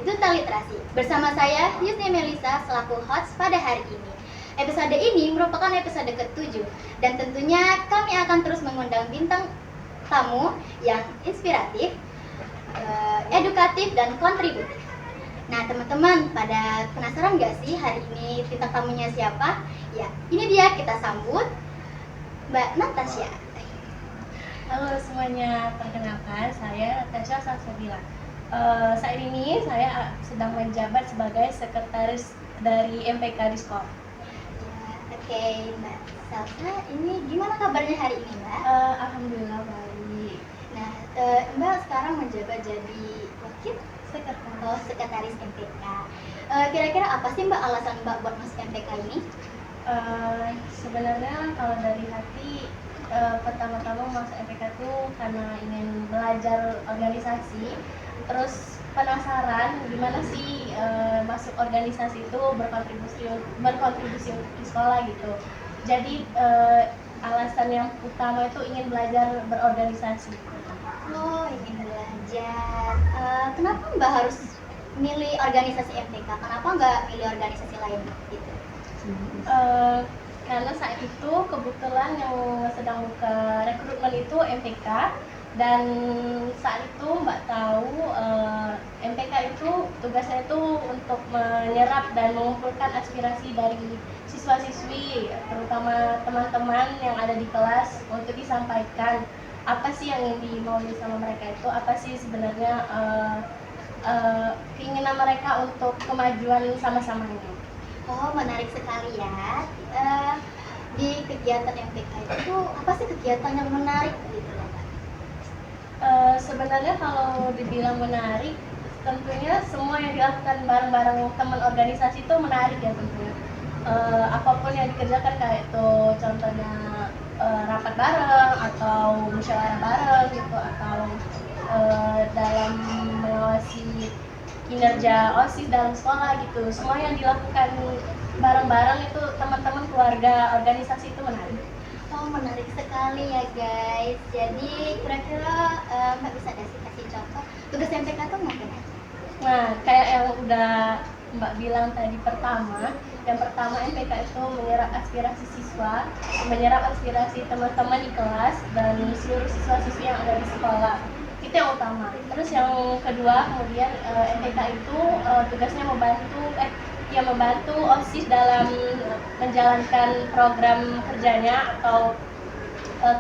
Duta Literasi. Bersama saya, Yusni Melisa, selaku host pada hari ini. Episode ini merupakan episode ke-7, dan tentunya kami akan terus mengundang bintang tamu yang inspiratif, edukatif, dan kontributif. Nah teman-teman, pada penasaran gak sih hari ini bintang tamunya siapa? Ya, ini dia, kita sambut Mbak Natasha. Halo semuanya, perkenalkan saya Natasha Salsabila. Saat ini saya sedang menjabat sebagai sekretaris dari MPK Diskop. Ya, oke, Mbak Salsa, ini gimana kabarnya hari ini, Mbak? Alhamdulillah baik. Nah, Mbak sekarang menjabat jadi wakil sekretaris MPK. Kira-kira apa sih Mbak alasan Mbak buat masuk MPK ini? Sebenarnya kalau dari hati, pertama-tama masuk MPK itu karena ingin belajar organisasi, terus penasaran gimana sih masuk organisasi itu berkontribusi untuk di sekolah gitu. Jadi alasan yang utama itu ingin belajar berorganisasi. Oh, ingin belajar. Kenapa Mbak harus milih organisasi MPK? Kenapa nggak milih organisasi lain gitu? Karena saat itu kebetulan yang sedang buka rekrutmen itu MPK, dan saat itu Mbak tahu MPK itu tugasnya itu untuk menyerap dan mengumpulkan aspirasi dari siswa-siswi, terutama teman-teman yang ada di kelas, untuk disampaikan apa sih yang ingin dimauin sama mereka itu, apa sih sebenarnya keinginan mereka untuk kemajuan sama-sama ini. Oh, menarik sekali ya. Di kegiatan MPK itu apa sih kegiatan yang menarik gitu loh, Mbak? Sebenarnya kalau dibilang menarik, tentunya semua yang dilakukan bareng-bareng teman organisasi itu menarik ya tentunya. Apapun yang dikerjakan kayak itu, contohnya rapat bareng atau musyawarah bareng gitu, atau dalam mengawasi kinerja OSIS dalam sekolah gitu, semua yang dilakukan bareng-bareng itu teman-teman keluarga organisasi itu menarik. Oh, menarik sekali ya guys. Jadi kira-kira Mbak bisa kasih contoh tugas MPK tuh ngapain aja? Nah, kayak yang udah Mbak bilang tadi, yang pertama MPK itu menyerap aspirasi siswa, menyerap aspirasi teman-teman di kelas dan seluruh siswa-siswi yang ada di sekolah. Itu yang utama. Terus yang kedua, kemudian MPK itu tugasnya membantu OSIS dalam menjalankan program kerjanya atau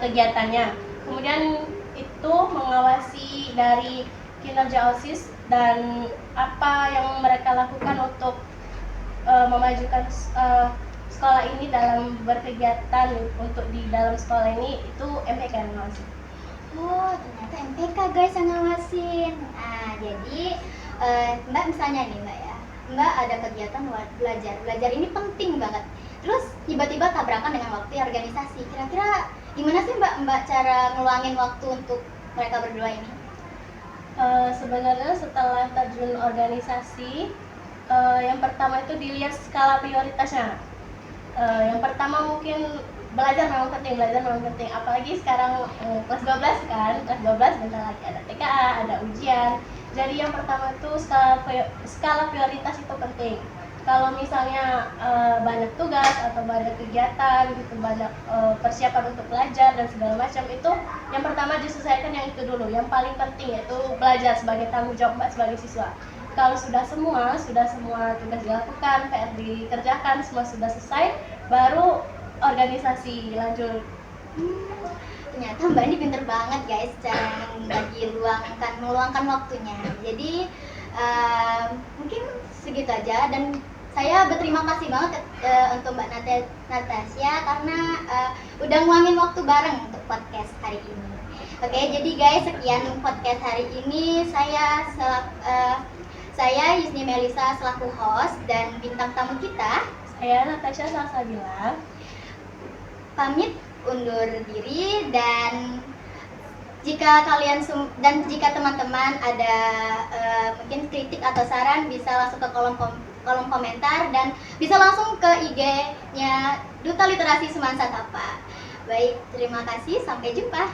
kegiatannya. Kemudian itu mengawasi dari kinerja OSIS dan apa yang mereka lakukan untuk memajukan sekolah ini dalam berkegiatan untuk di dalam sekolah ini, itu MPK yang mengawasi. Oh, ternyata MPK guys yang ngawasin. Nah, jadi Mbak misalnya nih Mbak ya, Mbak ada kegiatan belajar ini penting banget. Terus tiba-tiba tabrakan dengan waktu organisasi. Kira-kira gimana sih Mbak cara ngeluangin waktu untuk mereka berdua ini? Sebenarnya setelah terjun organisasi, yang pertama itu dilihat skala prioritasnya. Yang pertama mungkin belajar memang penting, apalagi sekarang kelas 12 kan, kelas 12 bentar lagi ada TKA, ada ujian. Jadi yang pertama itu skala prioritas itu penting. Kalau misalnya banyak tugas atau banyak kegiatan gitu, banyak persiapan untuk belajar dan segala macam, itu yang pertama diselesaikan yang itu dulu. Yang paling penting yaitu belajar sebagai tanggung jawab Mbak sebagai siswa. Kalau sudah semua tugas dilakukan, PR dikerjakan, semua sudah selesai, baru organisasi lanjut. Ternyata Mbak ini pinter banget guys cara meluangkan waktunya. Jadi mungkin segitu aja, dan saya berterima kasih banget untuk Mbak Natasha karena udah nguangin waktu bareng untuk podcast hari ini. Oke, jadi guys, sekian podcast hari ini. Saya Yusni Melisa selaku host, dan bintang tamu kita Saya Natasha Salsabila pamit undur diri, dan jika teman-teman ada mungkin kritik atau saran, bisa langsung ke kolom komentar, dan bisa langsung ke IG-nya Duta Literasi Semansa Tapa. Baik, terima kasih, sampai jumpa.